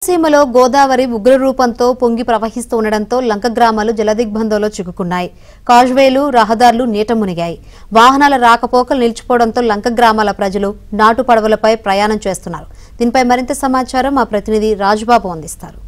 రాయలసీమలో గోదావరి ఉగ్రరూపంతో పొంగి ప్రవహిస్తూ ఉండడంతో లంక గ్రామాలు జలదిగ్బంధంలో చిక్కుకున్నాయి. కాజ్వేలు, రహదారులు నీట మునిగాయి. వాహనాల రాకపోకలు నిలిచిపోవడంతో లంక గ్రామాల ప్రజలు నాటు పడవలపై ప్రయాణం చేస్తున్నారు. దీనిపై మరింత సమాచారం మా ప్రతినిధి రాజుబాబు అందిస్తారు.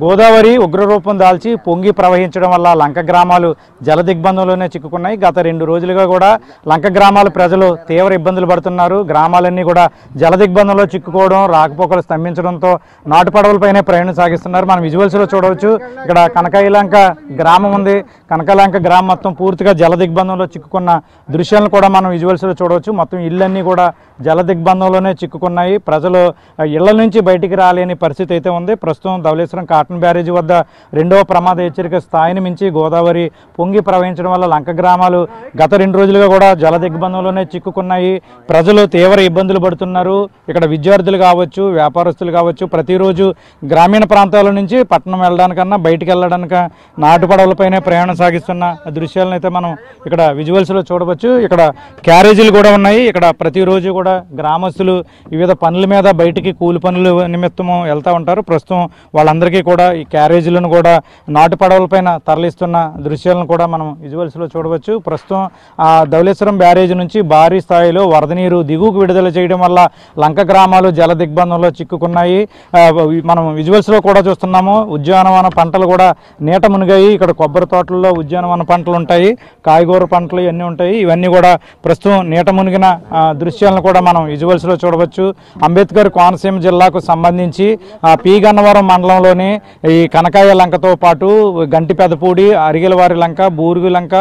గోదావరి ఉగ్రరూపం దాల్చి పొంగి ప్రవహించడం వల్ల లంక గ్రామాలు జలదిగ్బంధంలోనే చిక్కుకున్నాయి. గత 2 రోజులుగా కూడా లంక గ్రామాల ప్రజలు తీవ్ర ఇబ్బందులు పడుతున్నారు. గ్రామాలన్నీ కూడా జలదిగ్బంధంలో చిక్కుకోవడం, రాకపోకలు స్తంభించడంతో నాటు పడవలపైనే ప్రయాణం సాగిస్తున్నారు. మనం విజువల్స్లో చూడవచ్చు. ఇక్కడ కనకాయలంక గ్రామం ఉంది. కనకాయలంక గ్రామం మొత్తం పూర్తిగా జలదిగ్బంధంలో చిక్కుకున్న దృశ్యాలను కూడా మనం విజువల్స్లో చూడవచ్చు. మొత్తం ఇళ్ళన్నీ కూడా జలదిగ్బంధంలోనే చిక్కుకున్నాయి. ప్రజలు ఇళ్ల నుంచి బయటికి రాలేని పరిస్థితి అయితే ఉంది. ప్రస్తుతం ధవళేశ్వరం కాటన్ బ్యారేజీ వద్ద 2వ ప్రమాద హెచ్చరిక స్థాయిని మించి గోదావరి పొంగి ప్రవహించడం వల్ల లంక గ్రామాలు గత 2 రోజులుగా కూడా జలదిగ్బంధంలోనే చిక్కుకున్నాయి. ప్రజలు తీవ్ర ఇబ్బందులు పడుతున్నారు. ఇక్కడ విద్యార్థులు కావచ్చు, వ్యాపారస్తులు కావచ్చు, ప్రతిరోజు గ్రామీణ ప్రాంతాల నుంచి పట్టణం వెళ్ళడానికన్నా బయటికి వెళ్ళడానికి నాటు పడవలపైనే ప్రయాణం సాగిస్తున్న దృశ్యాలను అయితే మనం ఇక్కడ విజువల్స్లో చూడవచ్చు. ఇక్కడ క్యారేజీలు కూడా ఉన్నాయి. ఇక్కడ ప్రతిరోజు కూడా గ్రామస్తులు వివిధ పనుల మీద బయటికి కూలి పనులు నిమిత్తము వెళ్తూ ఉంటారు. ప్రస్తుతం వాళ్ళందరికీ కూడా ఈ క్యారేజీలను కూడా నాటు పడవలపైన తరలిస్తున్న దృశ్యాలను కూడా మనం విజువల్స్లో చూడవచ్చు. ప్రస్తుతం ధవళేశ్వరం బ్యారేజీ నుంచి భారీ స్థాయిలో వరద నీరు దిగువకు విడుదల చేయడం వల్ల లంక గ్రామాలు జల దిగ్బంధంలో చిక్కుకున్నాయి. మనం విజువల్స్లో కూడా చూస్తున్నాము. ఉద్యానవన పంటలు కూడా నీట మునిగాయి. ఇక్కడ కొబ్బరి తోటల్లో ఉద్యానవన పంటలు ఉంటాయి, కాయగూర పంటలు ఇవన్నీ ఉంటాయి. ఇవన్నీ కూడా ప్రస్తుతం నీట మునిగిన దృశ్యాలను కూడా మనం విజువల్స్లో చూడవచ్చు. అంబేద్కర్ కోనసీమ జిల్లాకు సంబంధించి పి గన్నవరం మండలంలోని ఈ కనకాయ లంకతో పాటు గంటి పెదపూడి, అరిగెలవారి లంక, బూరుగు లంక,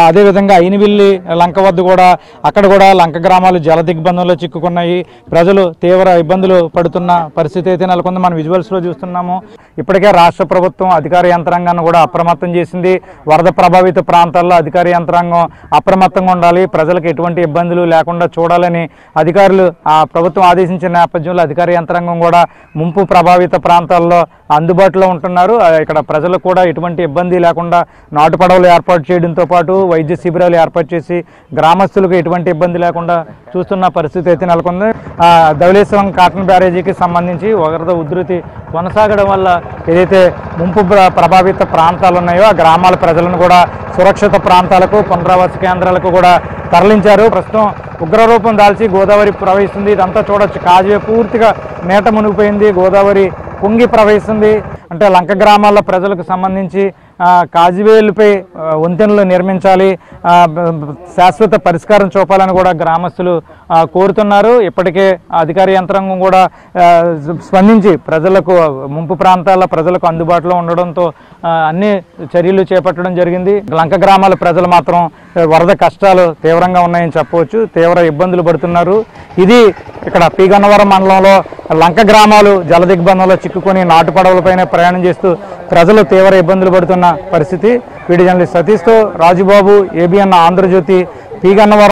అదేవిధంగా అయినవిల్లి లంక వద్ద కూడా అక్కడ కూడా లంక గ్రామాలు జల దిగ్బంధంలో చిక్కుకున్నాయి. ప్రజలు తీవ్ర ఇబ్బందులు పడుతున్న పరిస్థితి అయితే నెలకొంది. మనం విజువల్స్లో చూస్తున్నాము. ఇప్పటికే రాష్ట్ర ప్రభుత్వం అధికార యంత్రాంగాన్ని కూడా అప్రమత్తం చేసింది. వరద ప్రభావిత ప్రాంతాల్లో అధికార యంత్రాంగం అప్రమత్తంగా ఉండాలి, ప్రజలకు ఎటువంటి ఇబ్బందులు లేకుండా చూడాలని అధికారులు ప్రభుత్వం ఆదేశించిన నేపథ్యంలో అధికార యంత్రాంగం కూడా ముంపు ప్రభావిత ప్రాంతాల్లో అందుబాటులో ఉంటున్నారు. ఇక్కడ ప్రజలకు కూడా ఎటువంటి ఇబ్బంది లేకుండా నాటు పడవలు ఏర్పాటు చేయడంతో పాటు వైద్య శిబిరాలు ఏర్పాటు చేసి గ్రామస్తులకు ఎటువంటి ఇబ్బంది లేకుండా చూస్తున్న పరిస్థితి అయితే నెలకొంది. ధవళేశ్వరం కాటన్ బ్యారేజీకి సంబంధించి వరద ఉధృతి కొనసాగడం వల్ల ఏదైతే ముంపు ప్రభావిత ప్రాంతాలు ఉన్నాయో ఆ గ్రామాల ప్రజలను కూడా సురక్షిత ప్రాంతాలకు, పునరావాస కేంద్రాలకు కూడా తరలించారు. ప్రస్తుతం ఉగ్రరూపం దాల్చి గోదావరి ప్రవహిస్తుంది. ఇదంతా చూడొచ్చు. కాజ్వే పూర్తిగా నీట మునిగిపోయింది. గోదావరి పొంగి ప్రవహిస్తుంది. అంటే లంక గ్రామాల ప్రజలకు సంబంధించి కాజ్వేలపై వంతెనలు నిర్మించాలి, శాశ్వత పరిష్కారం చూపాలని కూడా గ్రామస్తులు కోరుతున్నారు. ఇప్పటికే అధికార యంత్రాంగం కూడా స్పందించి ప్రజలకు ముంపు ప్రాంతాల ప్రజలకు అందుబాటులో ఉండడంతో అన్ని చర్యలు చేపట్టడం జరిగింది. లంక గ్రామాల ప్రజలు మాత్రం వరద కష్టాలు తీవ్రంగా ఉన్నాయని చెప్పవచ్చు. తీవ్ర ఇబ్బందులు పడుతున్నారు. ఇది ఇక్కడ పి గన్నవరం మండలంలో లంక గ్రామాలు జల దిగ్బంధంలో చిక్కుకొని నాటు పడవలపైన ప్రయాణం చేస్తూ ప్రజలు తీవ్ర ఇబ్బందులు పడుతున్న పరిస్థితి. వీడియో జర్నలిస్ట్ సతీష్తో రాజుబాబు, ABN ఆంధ్రజ్యోతి, పి గన్నవరం.